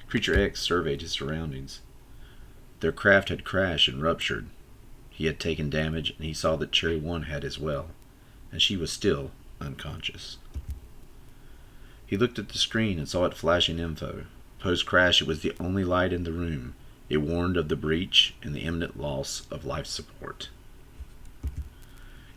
CreatureX surveyed his surroundings. Their craft had crashed and ruptured. He had taken damage, and he saw that Cherry 1 had as well, and she was still unconscious. He looked at the screen and saw it flashing info. Post-crash, it was the only light in the room. It warned of the breach and the imminent loss of life support.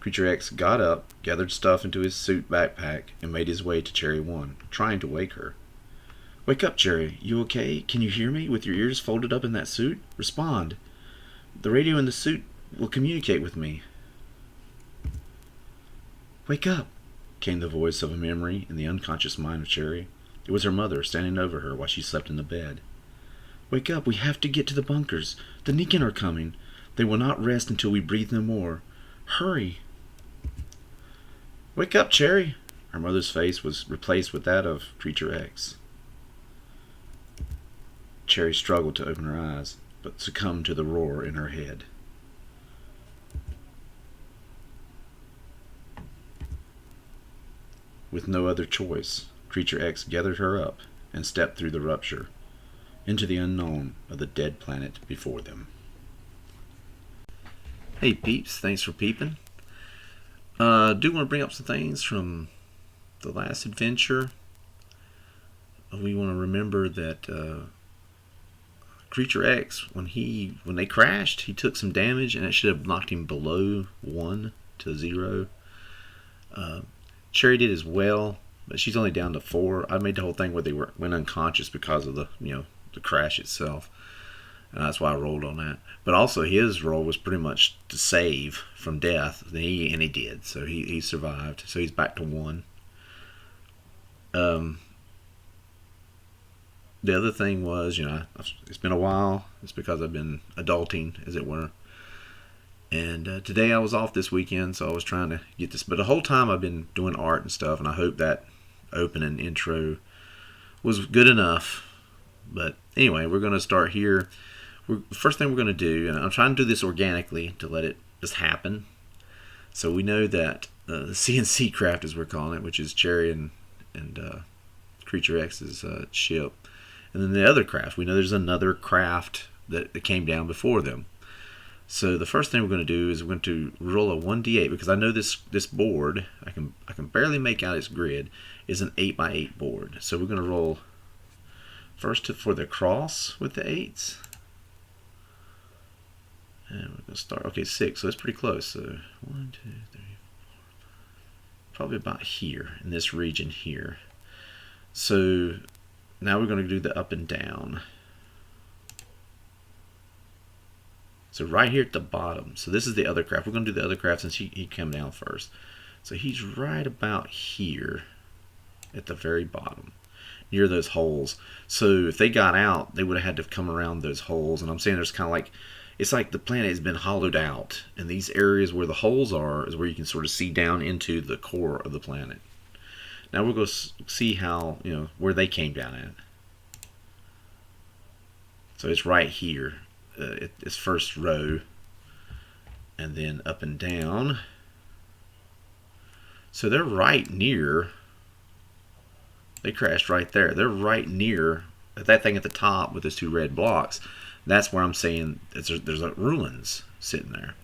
CreatureX got up, gathered stuff into his suit backpack, and made his way to Cherry 1, trying to wake her. "Wake up, Cherry. You okay? Can you hear me with your ears folded up in that suit? Respond. The radio in the suit will communicate with me." "Wake up," came the voice of a memory in the unconscious mind of Cherry. It was her mother standing over her while she slept in the bed. "Wake up. We have to get to the bunkers. The Nikan are coming. They will not rest until we breathe no more. Hurry." "Wake up, Cherry." Her mother's face was replaced with that of CreatureX. Cherry struggled to open her eyes, but succumbed to the roar in her head. With no other choice, CreatureX gathered her up and stepped through the rupture into the unknown of the dead planet before them. Hey peeps, thanks for peeping. Do want to bring up some things from the last adventure. We want to remember that CreatureX, when they crashed, he took some damage, and it should have knocked him below 1 to 0. Cherry did as well, but she's only down to 4. I made the whole thing where they went unconscious because of the crash itself, and that's why I rolled on that. But also his role was pretty much to save from death, and he did. So he survived. So he's back to 1. The other thing was, it's been a while. It's because I've been adulting, as it were. And today I was off this weekend, so I was trying to get this. But the whole time I've been doing art and stuff, and I hope that opening intro was good enough. But anyway, we're going to start here. The first thing we're going to do, and I'm trying to do this organically to let it just happen. So we know that the CNC craft, as we're calling it, which is Cherry and CreatureX's ship. And then the other craft, we know there's another craft that came down before them. So the first thing we're going to do is we're going to roll a 1d8, because I know this board, I can barely make out its grid, is an 8x8 board. So we're going to roll first for the cross with the 8s. And we're going to start, okay, 6, so that's pretty close. So 1, 2, 3, 4, probably about here, in this region here. So now we're going to do the up and down. So right here at the bottom. So this is the other craft. We're going to do the other craft since he came down first. So he's right about here at the very bottom, near those holes. So if they got out, they would have had to come around those holes. And I'm saying there's kind of like, it's like the planet has been hollowed out. And these areas where the holes are is where you can sort of see down into the core of the planet. Now we'll go see how, where they came down at. So it's right here. It's first row, and then up and down. So they're right near. They crashed right there. They're right near that thing at the top with those 2 red blocks. That's where I'm saying there's ruins sitting there.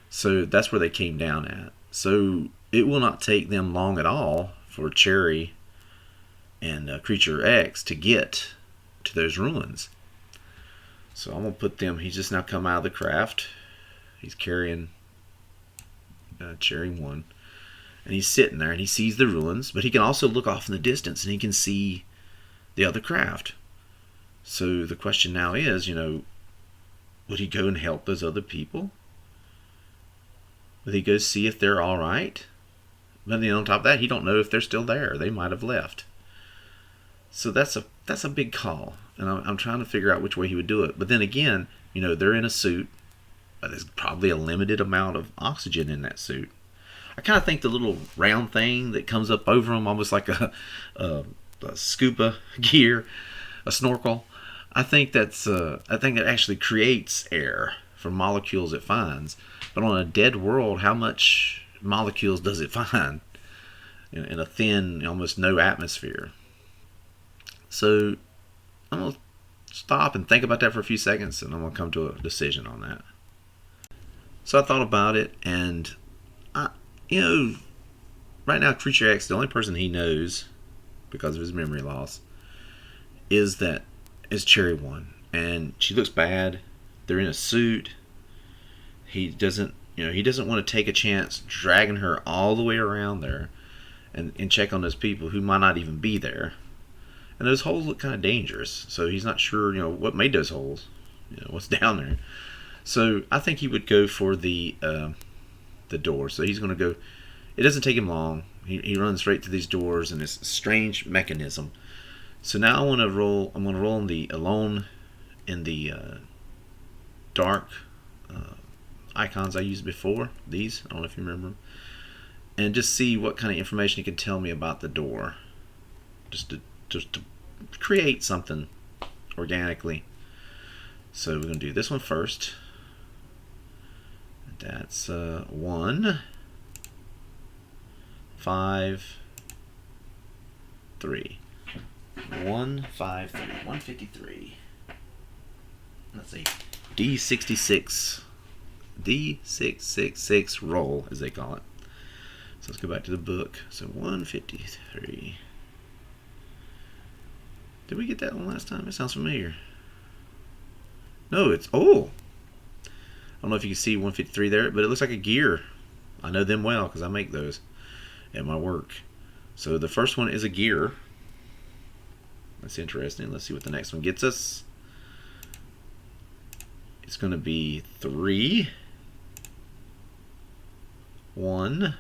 So that's where they came down at. So it will not take them long at all for Cherry and CreatureX to get to those ruins. So I'm going to put them, he's just now come out of the craft. He's carrying Cherry 1. And he's sitting there and he sees the ruins, but he can also look off in the distance and he can see the other craft. So the question now is, would he go and help those other people? Would he go see if they're all right? But then on top of that, he don't know if they're still there. They might have left. So that's a big call. And I'm trying to figure out which way he would do it. But then again, they're in a suit. There's probably a limited amount of oxygen in that suit. I kind of think the little round thing that comes up over them, almost like a scuba gear, a snorkel. I think that actually creates air from molecules it finds. But on a dead world, how much molecules does it find in a thin, almost no atmosphere? So I'm gonna stop and think about that for a few seconds, and I'm gonna come to a decision on that. So I thought about it, and I, you know, right now CreatureX, the only person he knows because of his memory loss is Cherry One, and she looks bad. They're in a suit. He doesn't want to take a chance dragging her all the way around there and check on those people who might not even be there. And those holes look kind of dangerous, so he's not sure, what made those holes, what's down there. So I think he would go for the door. So he's going to go. It doesn't take him long. He runs right through these doors and this strange mechanism. So now I want to roll. I'm going to roll in the alone in the dark icons I used before. These, I don't know if you remember them, and just see what kind of information he can tell me about the door. Just to create something organically. So we're going to do this one first. That's 1, 5, 3. 1, 5, 3. 153. Let's see. D66. D666 roll, as they call it. So let's go back to the book. So 153. Did we get that one last time? It sounds familiar. No, it's... Oh! I don't know if you can see 153 there, but it looks like a gear. I know them well because I make those at my work. So the first one is a gear. That's interesting. Let's see what the next one gets us. It's going to be 3, 1,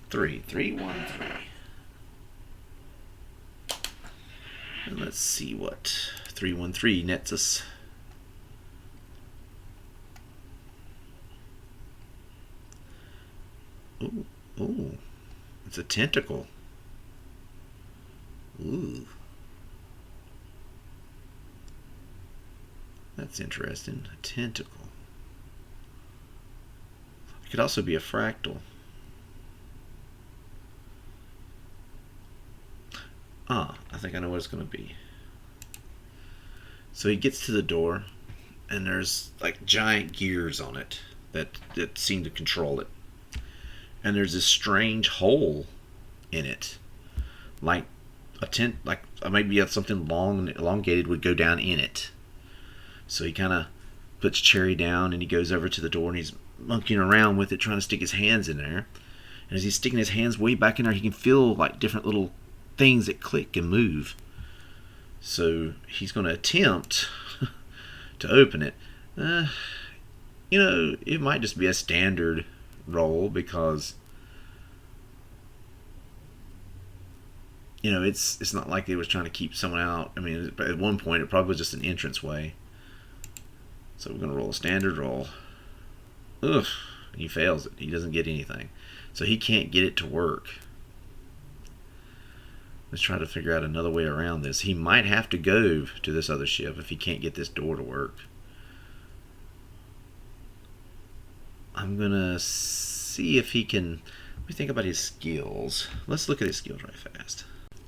3. 3, 1, 3. And let's see what 313 nets us. Ooh, ooh, it's a tentacle. Ooh, that's interesting. A tentacle. It could also be a fractal. I think I know what it's going to be. So he gets to the door, and there's like giant gears on it that seem to control it. And there's this strange hole in it, like a tent, like maybe something long and elongated would go down in it. So he kind of puts Cherry down, and he goes over to the door, and he's monkeying around with it, trying to stick his hands in there. And as he's sticking his hands way back in there, he can feel like different little things that click and move. So he's going to attempt to open it. It might just be a standard roll because it's not like it was trying to keep someone out. I mean, at one point it probably was just an entrance way. So we're going to roll a standard roll. Ugh, he fails it. He doesn't get anything. So he can't get it to work. Let's try to figure out another way around this. He might have to go to this other ship if he can't get this door to work. I'm going to see if he can... Let me think about his skills. Let's look at his skills right fast.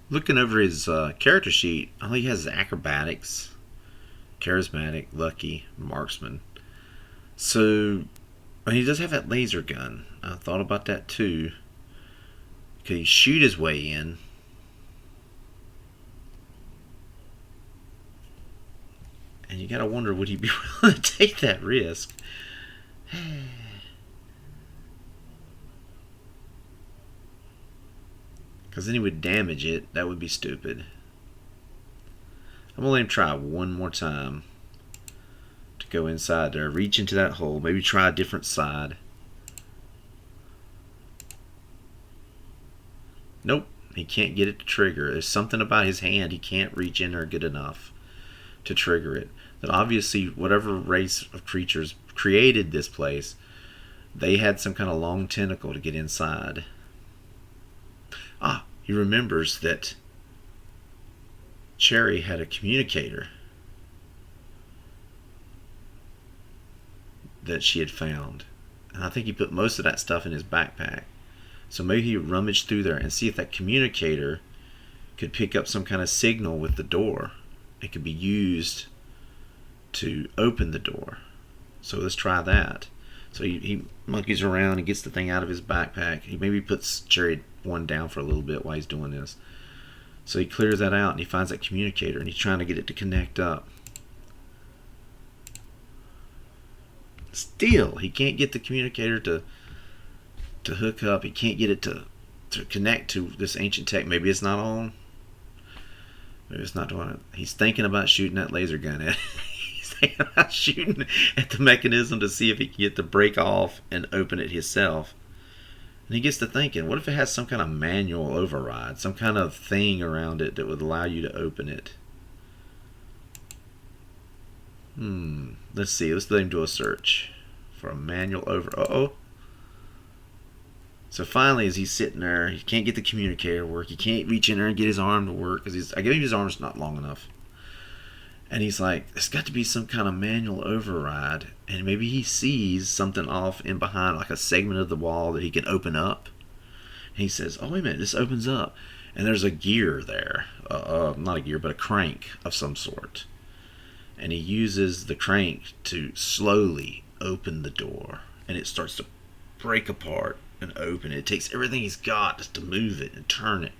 Looking over his character sheet, all he has is acrobatics, charismatic, lucky, marksman. So, he does have that laser gun. I thought about that too. Could he shoot his way in? And you gotta wonder, would he be willing to take that risk? Because then he would damage it. That would be stupid. I'm gonna let him try one more time to go inside there, reach into that hole, maybe try a different side. Nope, he can't get it to trigger. There's something about his hand, he can't reach in there good enough to trigger it. That obviously whatever race of creatures created this place, they had some kind of long tentacle to get inside. He remembers that Cherry had a communicator that she had found. And I think he put most of that stuff in his backpack. So maybe he rummaged through there and see if that communicator could pick up some kind of signal with the door. It could be used to open the door. So let's try that. So he monkeys around and gets the thing out of his backpack. He maybe puts Cherry 1 down for a little bit while he's doing this. So he clears that out and he finds that communicator and he's trying to get it to connect up. Still, he can't get the communicator to hook up. He can't get it to connect to this ancient tech. Maybe it's not on. Maybe it's not doing it. He's thinking about shooting that laser gun at it. He's thinking about shooting at the mechanism to see if he can get to break off and open it himself. And he gets to thinking, what if it has some kind of manual override, some kind of thing around it that would allow you to open it? Let's see. Let's let him do a search for a manual Uh-oh. So finally, as he's sitting there, he can't get the communicator to work. He can't reach in there and get his arm to work because I guess his arm's not long enough. And he's like, there's got to be some kind of manual override. And maybe he sees something off in behind, like a segment of the wall that he can open up. And he says, oh, wait a minute, this opens up. And there's a gear there. Not a gear, but a crank of some sort. And he uses the crank to slowly open the door. And it starts to break apart and open it. It takes everything he's got just to move it and turn it.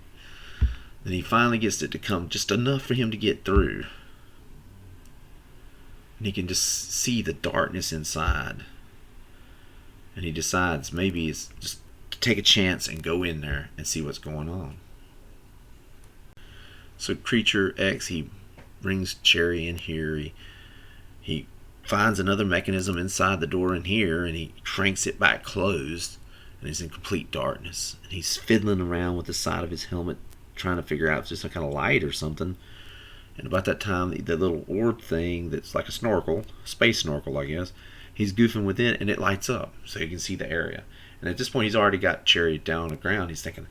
Then he finally gets it to come just enough for him to get through. And he can just see the darkness inside. And he decides maybe it's just to take a chance and go in there and see what's going on. So CreatureX, he brings Cherry in here. He finds another mechanism inside the door in here, and he cranks it back closed, and he's in complete darkness. And he's fiddling around with the side of his helmet, trying to figure out if it's just some kind of light or something. And about that time, the little orb thing that's like a snorkel, space snorkel, I guess, he's goofing with it, and it lights up so you can see the area. And at this point, he's already got Cherry down on the ground. He's thinking,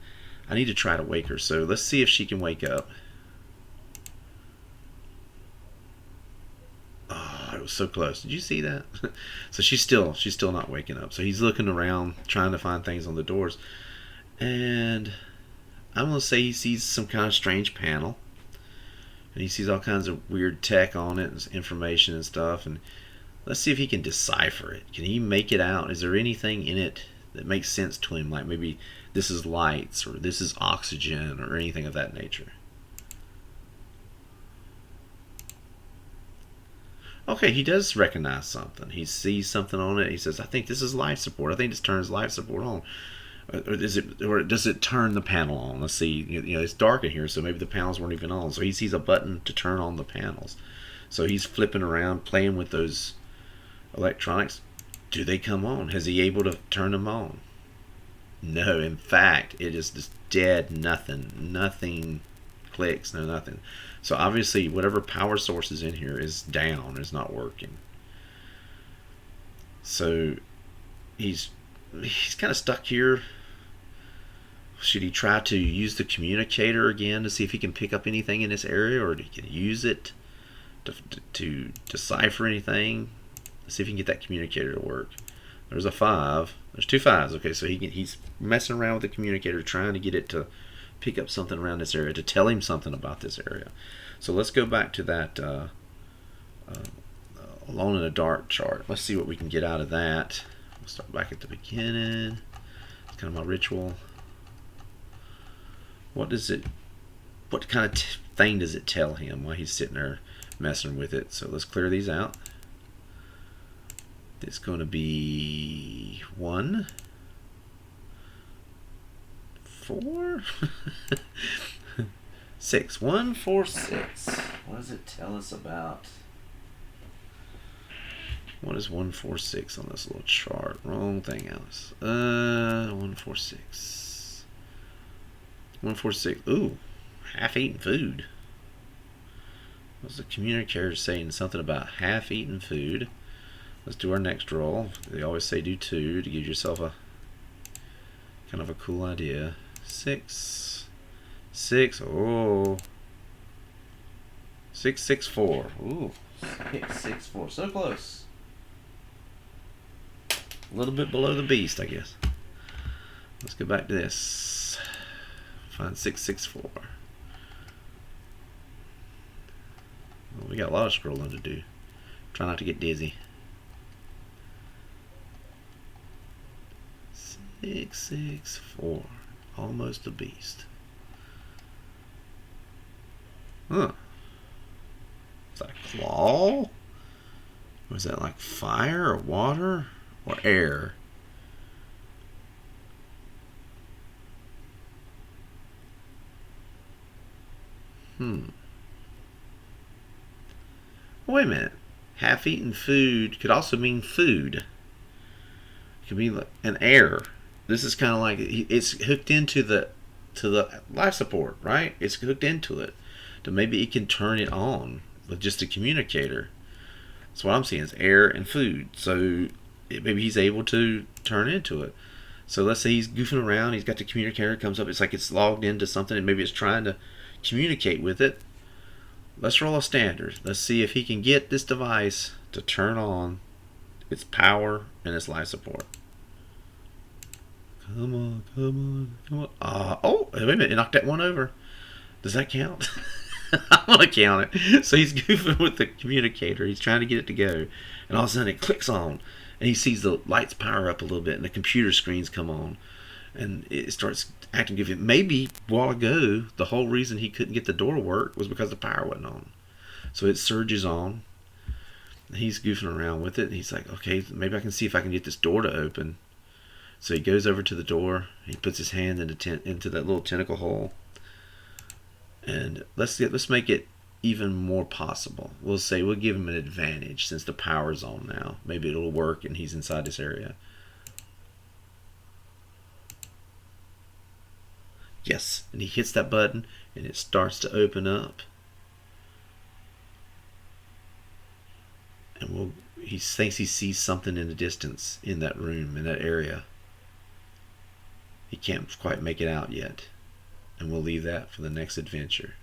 I need to try to wake her. So let's see if she can wake up. Oh, it was so close. Did you see that? So she's still not waking up. So he's looking around, trying to find things on the doors. And I'm going to say he sees some kind of strange panel. And he sees all kinds of weird tech on it, and information and stuff. And let's see if he can decipher it. Can he make it out? Is there anything in it that makes sense to him? Like maybe this is lights, or this is oxygen, or anything of that nature. Okay, he does recognize something. He sees something on it. He says, I think this is life support. I think this turns life support on. Or does it turn the panel on? Let's see. You know, it's dark in here, so maybe the panels weren't even on. So he sees a button to turn on the panels. So he's flipping around, playing with those electronics. Do they come on? Has he able to turn them on? No. In fact, it is just dead. Nothing clicks. No nothing. So obviously, whatever power source is in here is down. Is not working. So he's kind of stuck here. Should he try to use the communicator again to see if he can pick up anything in this area, or he can use it to decipher anything? Let's see if he can get that communicator to work. There's a 5. There's 2 5s. Okay, so he's messing around with the communicator, trying to get it to pick up something around this area, to tell him something about this area. So let's go back to that Alone in the Dark chart. Let's see what we can get out of that. We'll start back at the beginning. It's kind of my ritual. What kind of thing does it tell him while he's sitting there messing with it? So let's clear these out. It's going to be 1, 4, 6. 1, 4, 6. What does it tell us about? What is 1, 4, 6 on this little chart? Wrong thing, Alice. 1, 4, 6. 1, 4, 6. Ooh, half-eaten food. What's the communicator saying? Something about half-eaten food. Let's do our next roll. They always say do 2 to give yourself a kind of a cool idea. 6. 6. Oh. 6, 6, 4. Ooh. 6, 6, 4. So close. A little bit below the beast, I guess. Let's go back to this. Find 6, 6, 4. We got a lot of scrolling to do. Try not to get dizzy. 664. Almost a beast. Huh. Is that a claw? Was that like fire or water or air? Wait a minute. Half-eaten food could also mean food. It could be like an air. This is kind of like it's hooked into the life support, right? It's hooked into it. So maybe it can turn it on with just a communicator. So what I'm seeing is air and food. So maybe he's able to turn into it. So let's say he's goofing around. He's got the communicator comes up. It's like it's logged into something, and maybe it's trying to communicate with it. Let's roll a standard. Let's see if he can get this device to turn on its power and its life support. Come on, come on, come on. Oh, wait a minute. It knocked that one over. Does that count? I'm going to count it. So he's goofing with the communicator. He's trying to get it to go. And all of a sudden it clicks on. And he sees the lights power up a little bit and the computer screens come on. And it starts acting goofy. Maybe a while ago, the whole reason he couldn't get the door to work was because the power wasn't on. So it surges on. He's goofing around with it. And he's like, okay, maybe I can see if I can get this door to open. So he goes over to the door. He puts his hand into that little tentacle hole. And let's make it even more possible. We'll give him an advantage since the power's on now. Maybe it'll work and he's inside this area. Yes, and he hits that button and it starts to open up. And he thinks he sees something in the distance in that room, in that area. He can't quite make it out yet. And we'll leave that for the next adventure.